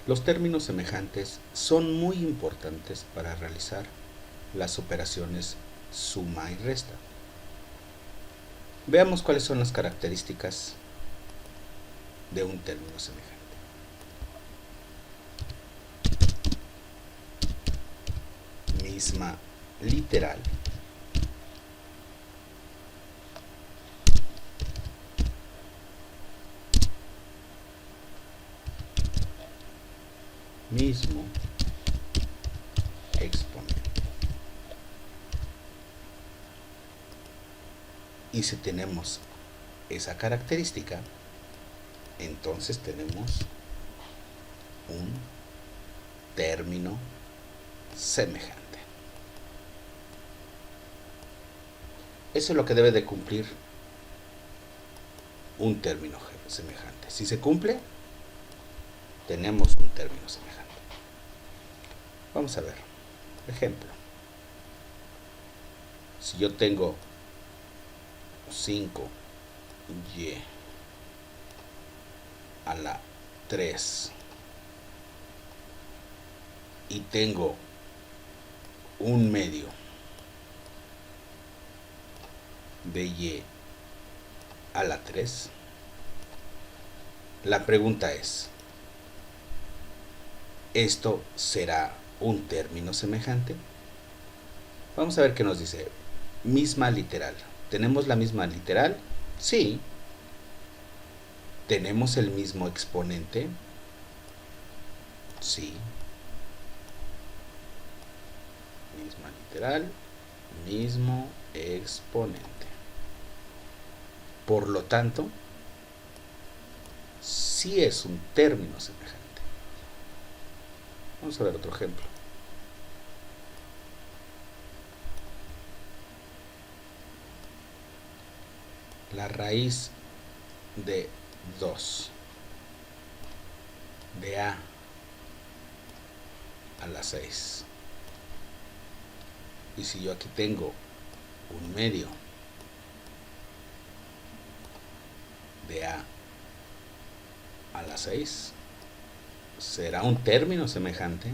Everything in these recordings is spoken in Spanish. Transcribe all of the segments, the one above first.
Los términos semejantes son muy importantes para realizar las operaciones suma y resta. Veamos cuáles son las características de un término semejante. Misma literal. Mismo exponente. Y si tenemos esa característica, entonces tenemos un término semejante. Eso es lo que debe de cumplir un término semejante. Si se cumple, tenemos un término semejante. Vamos a ver. Ejemplo. Si yo tengo 5y a la 3 y tengo un medio de y a la 3, la pregunta es, ¿esto será un término semejante? Vamos a ver qué nos dice. Misma literal. ¿Tenemos la misma literal? Sí. ¿Tenemos el mismo exponente? Sí. Misma literal, mismo exponente. Por lo tanto, sí es un término semejante. Vamos a ver otro ejemplo. La raíz de 2 de a la 6. Y si yo aquí tengo un medio de a la 6, ¿será un término semejante?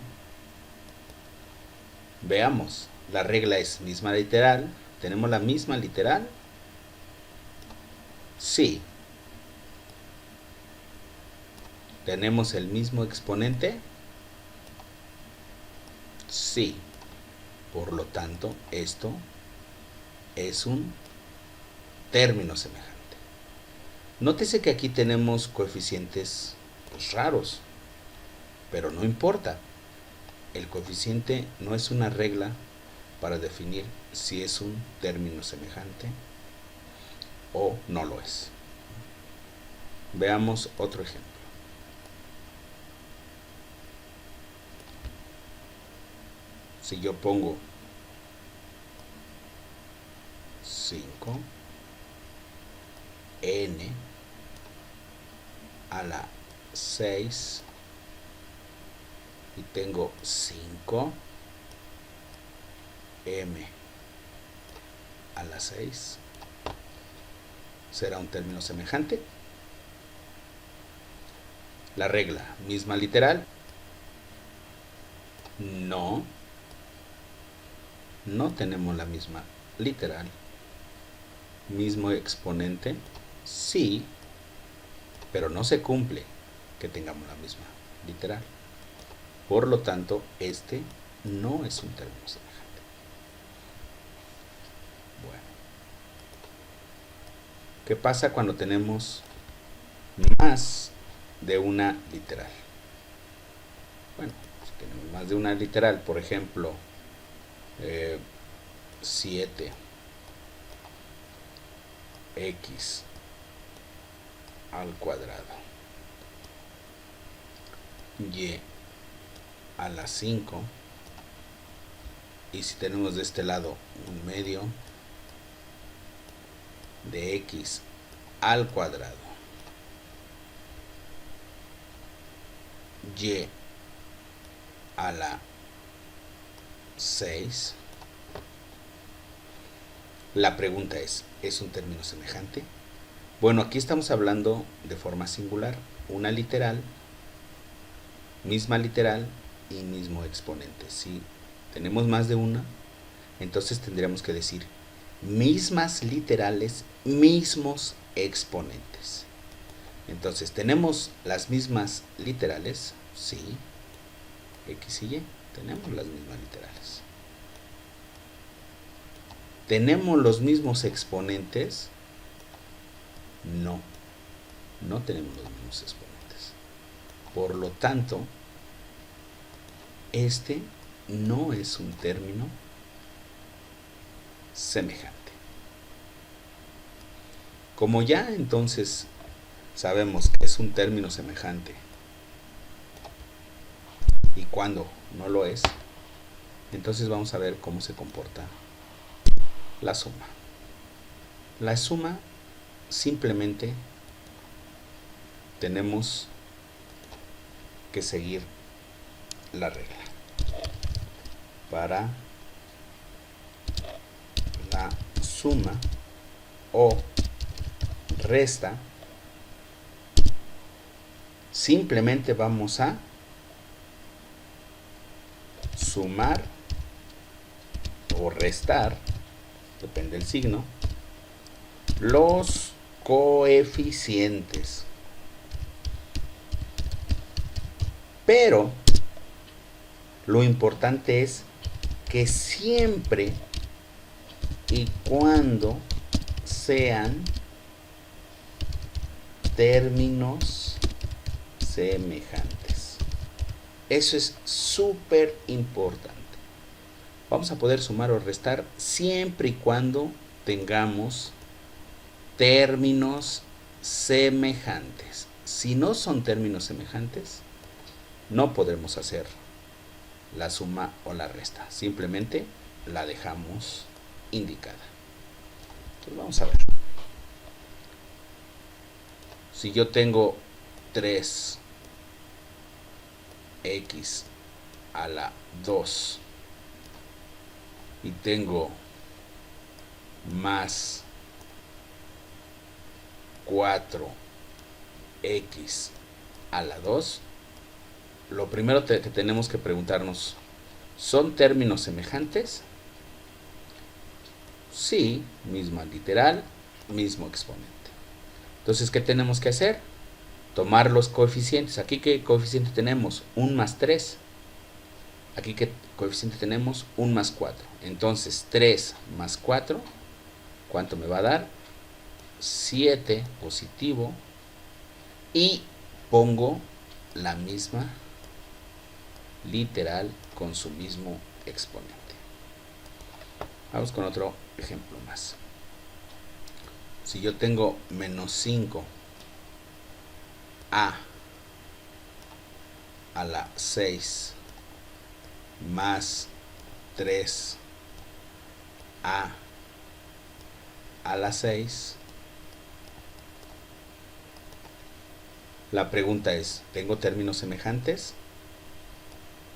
Veamos, la regla es misma literal. ¿Tenemos la misma literal? Sí. ¿Tenemos el mismo exponente? Sí. Por lo tanto, esto es un término semejante. Nótese que aquí tenemos coeficientes raros, pero no importa. El coeficiente no es una regla para definir si es un término semejante o no lo es. Veamos otro ejemplo. Si yo pongo 5 n a la 6 y tengo 5 m a la 6, ¿será un término semejante? La regla, misma literal. No. No tenemos la misma literal. Mismo exponente. Sí. Pero no se cumple que tengamos la misma literal. Por lo tanto, este no es un término semejante. Bueno. ¿Qué pasa cuando tenemos más de una literal? Bueno, si tenemos más de una literal, por ejemplo, 7 x al cuadrado y a la 5, y si tenemos de este lado un medio de x al cuadrado y a la 6, la pregunta ¿es un término semejante? Bueno, aquí estamos hablando de forma singular. Una literal misma literal y mismo exponente. Si tenemos más de una, entonces tendríamos que decir mismas literales, mismos exponentes. Entonces tenemos las mismas literales, sí, X y Y, tenemos las mismas literales. ¿Tenemos los mismos exponentes? No, no tenemos los mismos exponentes. Por lo tanto, este no es un término semejante. Como ya entonces sabemos que es un término semejante y cuando no lo es, entonces vamos a ver cómo se comporta la suma. La suma simplemente tenemos que seguir la regla. Para la suma o resta, simplemente vamos a sumar o restar, depende del signo, los coeficientes. Pero lo importante es que siempre y cuando sean términos semejantes. Eso es súper importante. Vamos a poder sumar o restar siempre y cuando tengamos términos semejantes. Si no son términos semejantes, no podremos hacer la suma o la resta. Simplemente la dejamos indicada. Entonces vamos a ver. Si yo tengo 3x a la 2 y tengo más 4x a la 2, lo primero que tenemos que preguntarnos, ¿son términos semejantes? Sí, misma literal, mismo exponente. Entonces, ¿qué tenemos que hacer? Tomar los coeficientes. Aquí, ¿qué coeficiente tenemos? 1 más 3. Aquí, ¿qué coeficiente tenemos? 1 más 4. Entonces, 3 más 4, ¿cuánto me va a dar? 7 positivo. Y pongo la misma literal con su mismo exponente. Vamos con otro ejemplo más. Si yo tengo menos 5 a la 6 más 3 a la 6, la pregunta es, ¿tengo términos semejantes?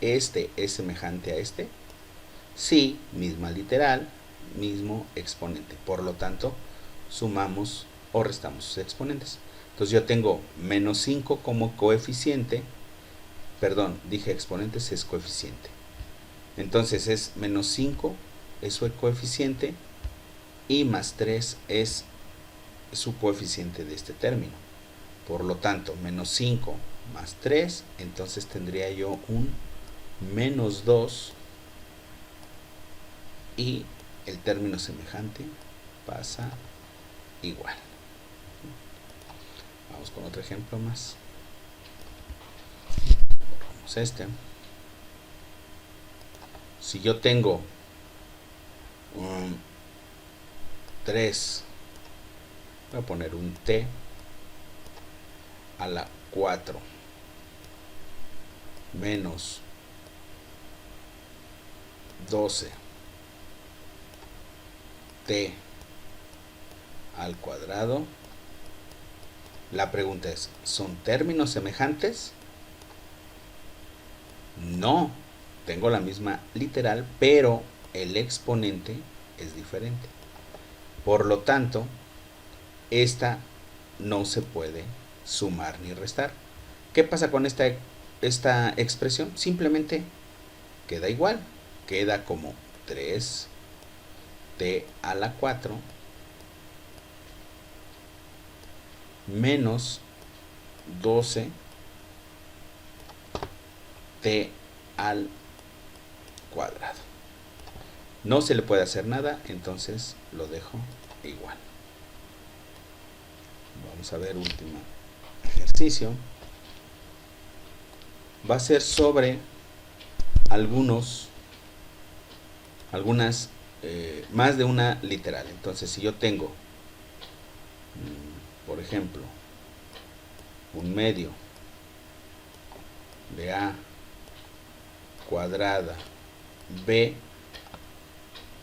¿Este es semejante a este? Sí, misma literal, mismo exponente. Por lo tanto, sumamos o restamos sus exponentes. Entonces yo tengo menos 5 como coeficiente. Perdón, dije exponentes, es coeficiente. Entonces es menos 5, es su coeficiente, y más 3 es su coeficiente de este término. Por lo tanto, menos 5 más 3, entonces tendría yo un menos 2 y el término semejante pasa igual. Vamos con otro ejemplo más. Vamos a este. Si yo tengo 3, voy a poner un t a la 4 menos 12 t al cuadrado. La pregunta es, ¿son términos semejantes? No, tengo la misma literal, pero el exponente es diferente. Por lo tanto, esta no se puede sumar ni restar. ¿Qué pasa con esta esta expresión? Simplemente queda igual, queda como 3t a la 4 menos 12t al cuadrado. No se le puede hacer nada, entonces lo dejo igual. Vamos a ver último ejercicio. Va a ser sobre algunas, más de una literal. Entonces, si yo tengo, por ejemplo, un medio de a cuadrada b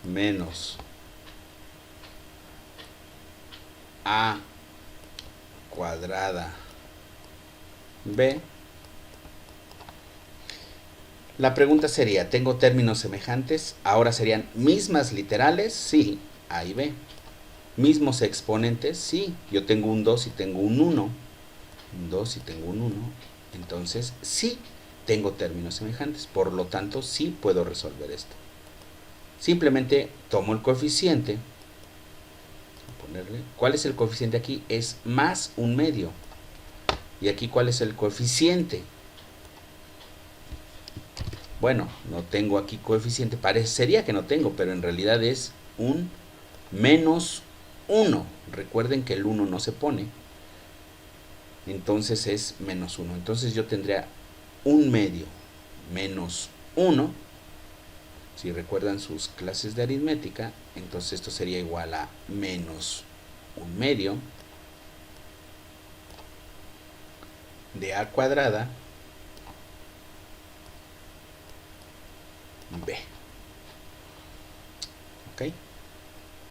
menos a cuadrada b, la pregunta sería, ¿tengo términos semejantes? Ahora serían mismas literales, sí, a y b. Mismos exponentes, sí, yo tengo un 2 y tengo un 1, un 2 y tengo un 1, entonces sí tengo términos semejantes, por lo tanto sí puedo resolver esto. Simplemente tomo el coeficiente, ¿cuál es el coeficiente aquí? Es más un medio. Y aquí, ¿cuál es el coeficiente? Bueno, no tengo aquí coeficiente, parecería que no tengo, pero en realidad es un menos 1. Recuerden que el 1 no se pone, entonces es menos 1. Entonces yo tendría un medio menos 1. Si recuerdan sus clases de aritmética, entonces esto sería igual a menos un medio de a cuadrada b. ¿Ok?